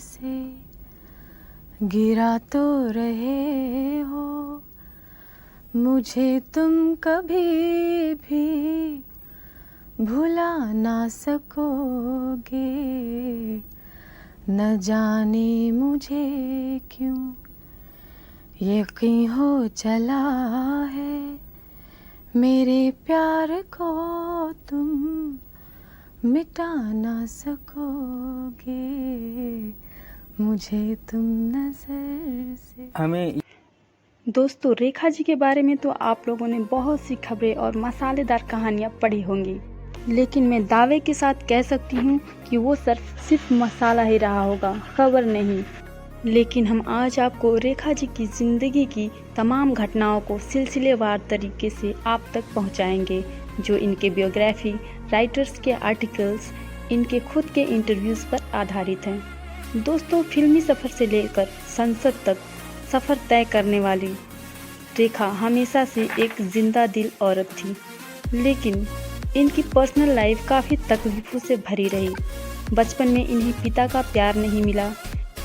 से गिरा तो रहे हो, मुझे तुम कभी भी भुला ना सकोगे। न जाने मुझे क्यों यकीन हो चला है, मेरे प्यार को तुम मिटा ना सकोगे, मुझे तुम नजर से। हमें दोस्तों, रेखा जी के बारे में तो आप लोगों ने बहुत सी खबरें और मसालेदार कहानियां पढ़ी होंगी, लेकिन मैं दावे के साथ कह सकती हूँ कि वो सिर्फ मसाला ही रहा होगा, खबर नहीं। लेकिन हम आज आपको रेखा जी की ज़िंदगी की तमाम घटनाओं को सिलसिलेवार तरीके से आप तक पहुँचाएंगे, जो इनके बायोग्राफी, राइटर्स के आर्टिकल्स, इनके खुद के इंटरव्यूज़ पर आधारित हैं। दोस्तों, फिल्मी सफ़र से लेकर संसद तक सफ़र तय करने वाली रेखा हमेशा से एक जिंदा दिल औरत थी, लेकिन इनकी पर्सनल लाइफ काफ़ी तकलीफ़ों से भरी रही। बचपन में इन्हें पिता का प्यार नहीं मिला।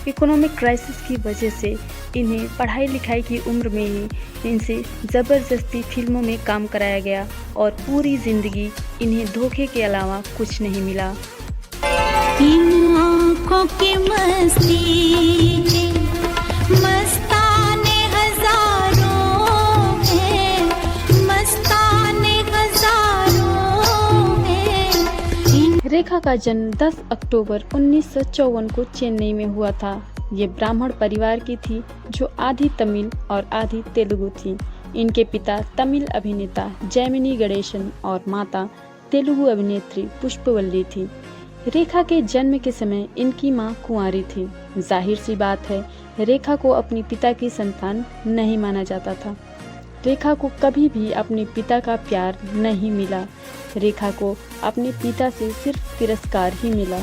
इकोनॉमिक क्राइसिस की वजह से इन्हें पढ़ाई लिखाई की उम्र में ही इनसे ज़बरदस्ती फिल्मों में काम कराया गया और पूरी ज़िंदगी इन्हें धोखे के अलावा कुछ नहीं मिला। इन आँखों की मस्ती मस्ताने हजारों हैं, मस्ताने हजारों हैं। रेखा का जन्म 10 अक्टूबर 1954 को चेन्नई में हुआ था। ये ब्राह्मण परिवार की थी जो आधी तमिल और आधी तेलुगु थी। इनके पिता तमिल अभिनेता जैमिनी गणेशन और माता तेलुगु अभिनेत्री पुष्पवल्ली थी। रेखा के जन्म के समय इनकी मां कुंवारी थी। जाहिर सी बात है, रेखा को अपने पिता की संतान नहीं माना जाता था। रेखा को कभी भी अपने पिता का प्यार नहीं मिला। रेखा को अपने पिता से सिर्फ तिरस्कार ही मिला।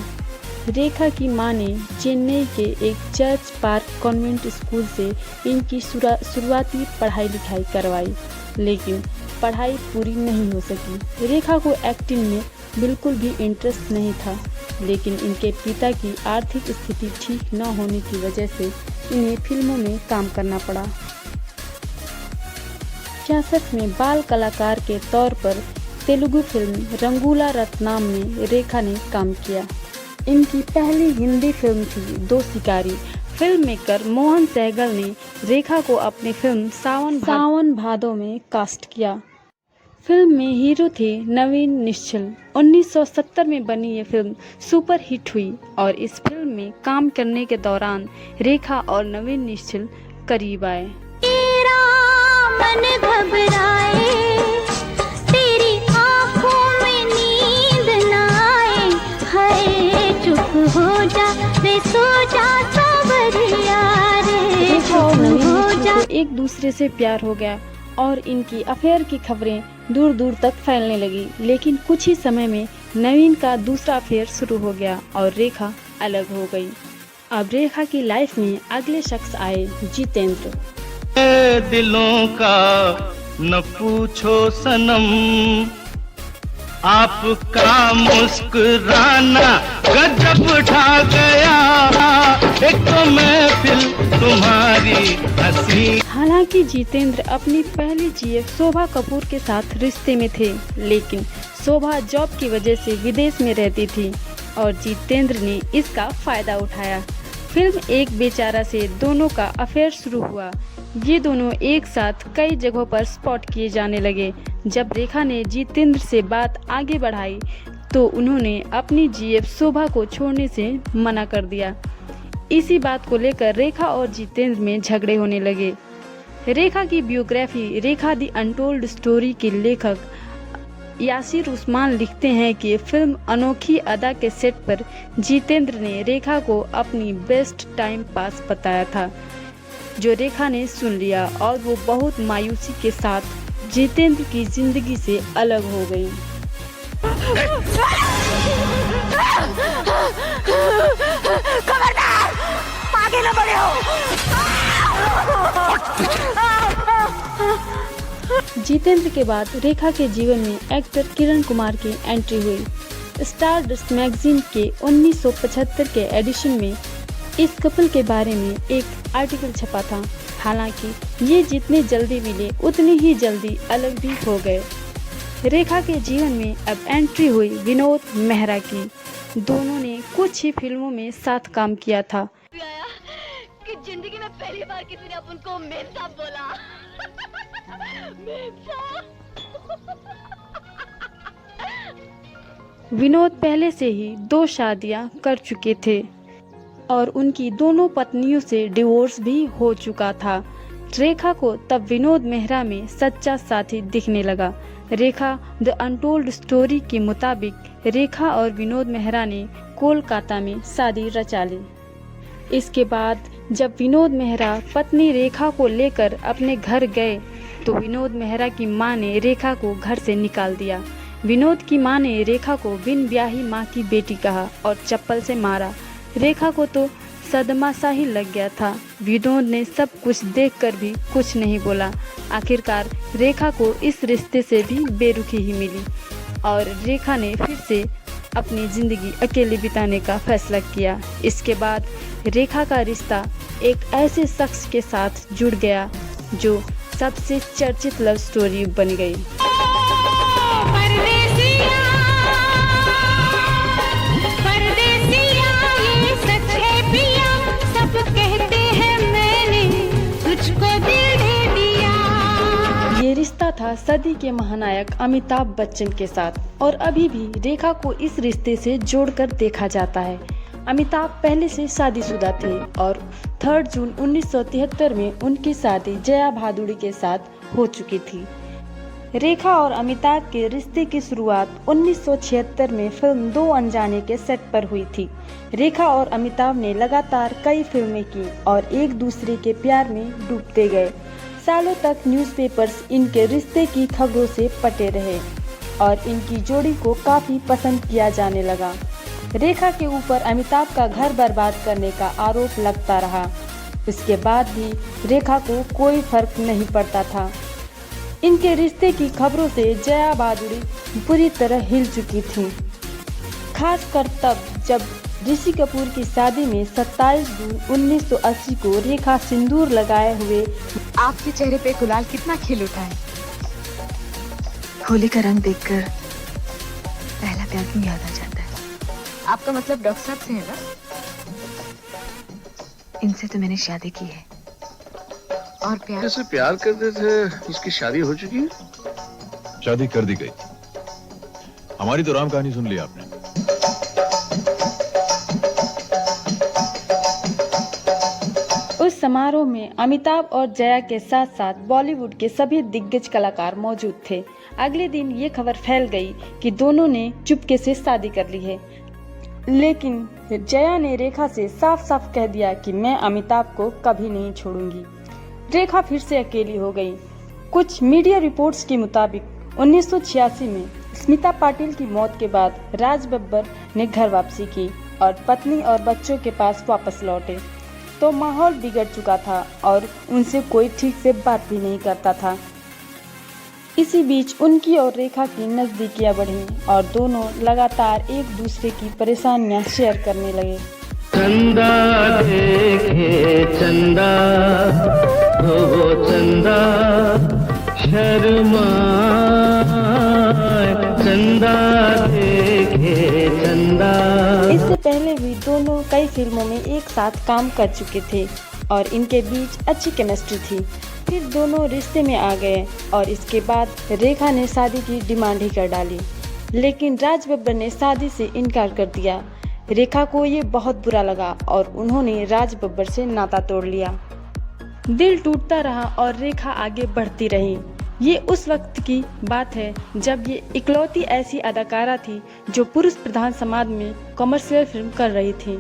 रेखा की मां ने चेन्नई के एक चर्च पार्क कॉन्वेंट स्कूल से इनकी शुरुआती पढ़ाई लिखाई करवाई, लेकिन पढ़ाई पूरी नहीं हो सकी। रेखा को एक्टिंग में बिल्कुल भी इंटरेस्ट नहीं था, लेकिन इनके पिता की आर्थिक स्थिति ठीक न होने की वजह से इन्हें फिल्मों में काम करना पड़ा। 66 में बाल कलाकार के तौर पर तेलुगु फिल्म रंगूला रत्नाम में रेखा ने काम किया। इनकी पहली हिंदी फिल्म थी दो शिकारी। फिल्म मेकर मोहन सहगल ने रेखा को अपनी फिल्म सावन भादो में कास्ट किया। फिल्म में हीरो थे नवीन निश्चल। 1970 में बनी ये फिल्म सुपर हिट हुई और इस फिल्म में काम करने के दौरान रेखा और नवीन निश्चल करीब आए। तेरा मन घबराए, तेरी आँखों में नींद न आए, हाय चुप हो जा रे, सो जा सावरिया रे, चुप हो जा। एक दूसरे से प्यार हो गया और इनकी अफेयर की खबरें दूर दूर तक फैलने लगी। लेकिन कुछ ही समय में नवीन का दूसरा अफेयर शुरू हो गया और रेखा अलग हो गई। अब रेखा की लाइफ में अगले शख्स आए, जितेंद्र। दिलों का न पूछो सनम, आपका मुस्कुराना गजब ढा गया, एक तो महफिल तुम्हारी हंसी। हालांकि जितेंद्र अपनी पहली जीएफ शोभा कपूर के साथ रिश्ते में थे, लेकिन शोभा जॉब की वजह से विदेश में रहती थी और जितेंद्र ने इसका फायदा उठाया। फिल्म एक बेचारा से दोनों का अफेयर शुरू हुआ। ये दोनों एक साथ कई जगहों पर स्पॉट किए जाने लगे। जब रेखा ने जितेंद्र से बात आगे बढ़ाई तो उन्होंने अपनी जीएफ शोभा को छोड़ने से मना कर दिया। इसी बात को लेकर रेखा और जितेंद्र में झगड़े होने लगे। रेखा की biography Rekha the untold story के लेखक यासिर उस्मान लिखते हैं कि फिल्म अनोखी अदा के सेट पर जितेंद्र ने रेखा को अपनी बेस्ट टाइम पास बताया था, जो रेखा ने सुन लिया और वो बहुत मायूसी के साथ जितेंद्र की जिंदगी से अलग हो गई। खबरदार, आगे न बढ़े हो। जितेंद्र के बाद रेखा के जीवन में एक्टर किरण कुमार की एंट्री हुई। स्टारडस्ट मैगजीन के 1975 के एडिशन में इस कपल के बारे में एक आर्टिकल छपा था। हालांकि ये जितने जल्दी मिले उतनी ही जल्दी अलग भी हो गए। रेखा के जीवन में अब एंट्री हुई विनोद मेहरा की। दोनों ने कुछ ही फिल्मों में साथ काम किया था। कि जिंदगी में पहली बार किसी ने अपन को मेम साहब बोला। मेम साहब। विनोद पहले से ही 2 शादियां कर चुके थे और उनकी दोनों पत्नियों से डिवोर्स भी हो चुका था। रेखा को तब विनोद मेहरा में सच्चा साथी दिखने लगा। रेखा द अनटोल्ड स्टोरी के मुताबिक रेखा और विनोद मेहरा ने कोलकाता में शादी रचा ली। इसके बाद जब विनोद मेहरा पत्नी रेखा को लेकर अपने घर गए तो विनोद मेहरा की मां ने रेखा को घर से निकाल दिया। विनोद की मां ने रेखा को बिन ब्याही मां की बेटी कहा और चप्पल से मारा। रेखा को तो सदमा सा ही लग गया था। विनोद ने सब कुछ देखकर भी कुछ नहीं बोला। आखिरकार रेखा को इस रिश्ते से भी बेरुखी ही मिली और रेखा ने फिर से अपनी ज़िंदगी अकेले बिताने का फैसला किया। इसके बाद रेखा का रिश्ता एक ऐसे शख्स के साथ जुड़ गया जो सबसे चर्चित लव स्टोरी बन गई। ये रिश्ता था सदी के महानायक अमिताभ बच्चन के साथ और अभी भी रेखा को इस रिश्ते से जोड़कर देखा जाता है। अमिताभ पहले से शादीशुदा थे और 3 जून 1973 में उनकी शादी जया भादुड़ी के साथ हो चुकी थी। रेखा और अमिताभ के रिश्ते की शुरुआत 1976 में फिल्म दो अनजाने के सेट पर हुई थी। रेखा और अमिताभ ने लगातार कई फिल्में की और एक दूसरे के प्यार में डूबते गए। सालों तक न्यूज़पेपर्स इनके रिश्ते की खबरों से पटे रहे और इनकी जोड़ी को काफी पसंद किया जाने लगा। रेखा के ऊपर अमिताभ का घर बर्बाद करने का आरोप लगता रहा। इसके बाद भी रेखा को कोई फर्क नहीं पड़ता था। इनके रिश्ते की खबरों से जया भादुड़ी पूरी तरह हिल चुकी थी, खासकर तब जब ऋषि कपूर की शादी में 27 जून 1980 को रेखा सिंदूर लगाए हुए आपके चेहरे पे गुलाल कितना खिल उठा है। होली का रंग देखकर पहला प्यार क्यों याद आ जाता है। आपका मतलब डॉक्टर साहब से है ना? इनसे तो मैंने शादी की है और प्यार जैसे प्यार करते थे इसकी शादी हो चुकी है। शादी कर दी गई। हमारी तो राम कहानी सुन ली आपने। उस समारोह में अमिताभ और जया के साथ साथ बॉलीवुड के सभी दिग्गज कलाकार मौजूद थे। अगले दिन ये खबर फैल गई कि दोनों ने चुपके से शादी कर ली है, लेकिन जया ने रेखा से साफ साफ कह दिया कि मैं अमिताभ को कभी नहीं छोड़ूंगी। रेखा फिर से अकेली हो गई। कुछ मीडिया रिपोर्ट्स के मुताबिक 1986 में स्मिता पाटिल की मौत के बाद राज बब्बर ने घर वापसी की और पत्नी और बच्चों के पास वापस लौटे तो माहौल बिगड़ चुका था और उनसे कोई ठीक से बात भी नहीं करता था। इसी बीच उनकी और रेखा की नजदीकियां बढ़ी और दोनों लगातार एक दूसरे की परेशानियां शेयर करने लगे। चंदा देखे चंदा हो वो चंदा शर्मा, चंदा देखे चंदा। इससे पहले भी दोनों कई फिल्मों में एक साथ काम कर चुके थे और इनके बीच अच्छी केमिस्ट्री थी। फिर दोनों रिश्ते में आ गए और इसके बाद रेखा ने शादी की डिमांड ही कर डाली, लेकिन राज बब्बर ने शादी से इनकार कर दिया। रेखा को ये बहुत बुरा लगा और उन्होंने राज बब्बर से नाता तोड़ लिया। दिल टूटता रहा और रेखा आगे बढ़ती रही। ये उस वक्त की बात है जब ये इकलौती ऐसी अदाकारा थी जो पुरुष प्रधान समाज में कमर्शियल फिल्म कर रही थी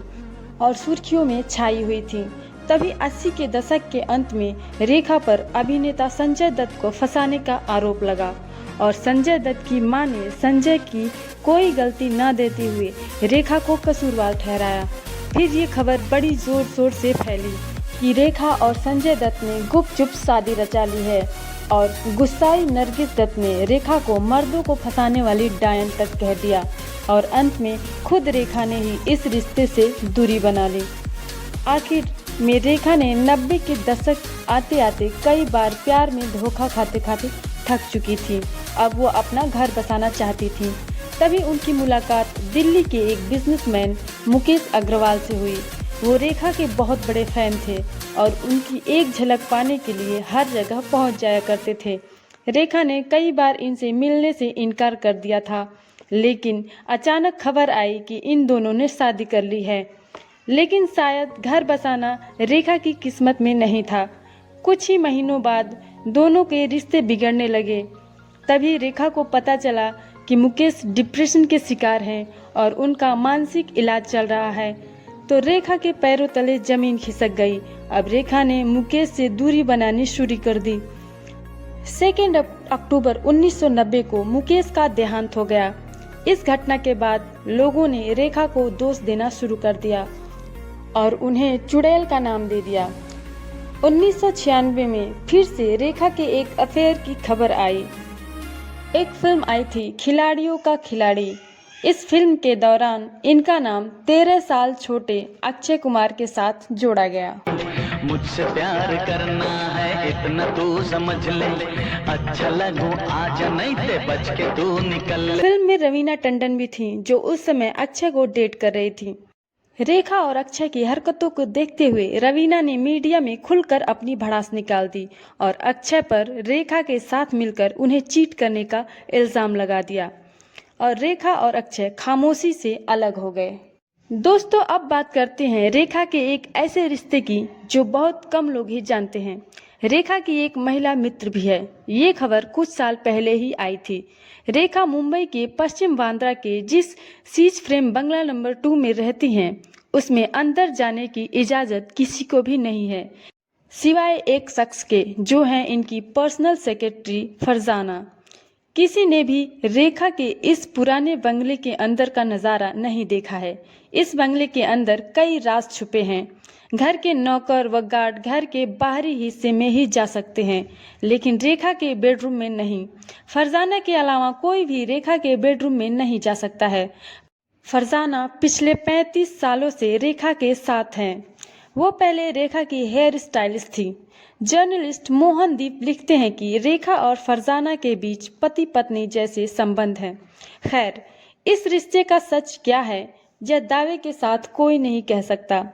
और सुर्खियों में छाई हुई थी। तभी 80 के दशक के अंत में रेखा पर अभिनेता संजय दत्त को फंसाने का आरोप लगा और संजय दत्त की मां ने संजय की कोई गलती न देते हुए रेखा को कसूरवार ठहराया। फिर ये खबर बड़ी जोर शोर से फैली कि रेखा और संजय दत्त ने गुपचुप शादी रचा ली है और गुस्साई नरगिस दत्त ने रेखा को मर्दों को फंसाने वाली डायन तक कह दिया और अंत में खुद रेखा ने ही इस रिश्ते से दूरी बना ली। आखिर में रेखा ने 90 के दशक आते आते कई बार प्यार में धोखा खाते खाते थक चुकी थी। अब वो अपना घर बसाना चाहती थी। तभी उनकी मुलाकात दिल्ली के एक बिजनेसमैन मुकेश अग्रवाल से हुई। वो रेखा के बहुत बड़े फैन थे और उनकी एक झलक पाने के लिए हर जगह पहुंच जाया करते थे। रेखा ने कई बार इनसे मिलने से इनकार कर दिया था, लेकिन अचानक खबर आई कि इन दोनों ने शादी कर ली है। लेकिन शायद घर बसाना रेखा की किस्मत में नहीं था। कुछ ही महीनों बाद दोनों के रिश्ते बिगड़ने लगे। तभी रेखा को पता चला कि मुकेश डिप्रेशन के शिकार हैं और उनका मानसिक इलाज चल रहा है, तो रेखा के पैरों तले जमीन खिसक गई। अब रेखा ने मुकेश से दूरी बनानी शुरू कर दी। 2 अक्टूबर 1990 को मुकेश का देहांत हो गया। इस घटना के बाद लोगों ने रेखा को दोष देना शुरू कर दिया और उन्हें चुड़ैल का नाम दे दिया। 1996 में फिर से रेखा के एक अफेयर की खबर आई। एक फिल्म आई थी खिलाड़ियों का खिलाड़ी। इस फिल्म के दौरान इनका नाम 13 साल छोटे अक्षय कुमार के साथ जोड़ा गया। मुझसे प्यार करना है इतना तू समझ ले, अच्छा लगूं आजा नहीं ते बच के तू निकल ले। फिल्म में रवीना टंडन भी थी, जो उस समय अक्षय को डेट कर रही थी। रेखा और अक्षय की हरकतों को देखते हुए रवीना ने मीडिया में खुलकर अपनी भड़ास निकाल दी और अक्षय पर रेखा के साथ मिलकर उन्हें चीट करने का इल्जाम लगा दिया और रेखा और अक्षय खामोशी से अलग हो गए। दोस्तों, अब बात करते हैं रेखा के एक ऐसे रिश्ते की जो बहुत कम लोग ही जानते हैं। रेखा की एक महिला मित्र भी है। ये खबर कुछ साल पहले ही आई थी। रेखा मुंबई के पश्चिम बांद्रा के जिस सीज फ्रेम बंगला नंबर 2 में रहती हैं, उसमें अंदर जाने की इजाज़त किसी को भी नहीं है, सिवाय एक शख्स के, जो हैं इनकी पर्सनल सेक्रेटरी फरजाना। किसी ने भी रेखा के इस पुराने बंगले के अंदर का नज़ारा नहीं देखा है। इस बंगले के अंदर कई राज छुपे हैं। घर के नौकर व गार्ड घर के बाहरी हिस्से में ही जा सकते हैं, लेकिन रेखा के बेडरूम में नहीं। फरजाना के अलावा कोई भी रेखा के बेडरूम में नहीं जा सकता है। फरजाना पिछले 35 सालों से रेखा के साथ हैं। वो पहले रेखा की हेयर स्टाइलिस्ट थी। जर्नलिस्ट मोहनदीप लिखते हैं कि रेखा और फरजाना के बीच पति पत्नी जैसे संबंध हैं। खैर, इस रिश्ते का सच क्या है, यह दावे के साथ कोई नहीं कह सकता।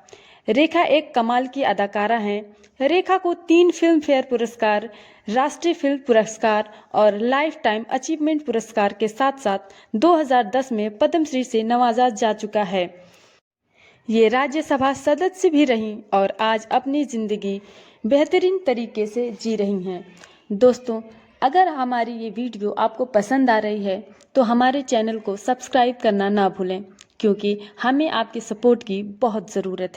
रेखा एक कमाल की अदाकारा हैं। रेखा को 3 फिल्म फेयर पुरस्कार, राष्ट्रीय फिल्म पुरस्कार और लाइफ टाइम अचीवमेंट पुरस्कार के साथ साथ 2010 में पद्मश्री से नवाजा जा चुका है। ये राज्यसभा सदस्य भी रहीं और आज अपनी जिंदगी बेहतरीन तरीके से जी रही हैं। दोस्तों, अगर हमारी ये वीडियो आपको पसंद आ रही है तो हमारे चैनल को सब्सक्राइब करना ना भूलें, क्योंकि हमें आपके सपोर्ट की बहुत ज़रूरत है।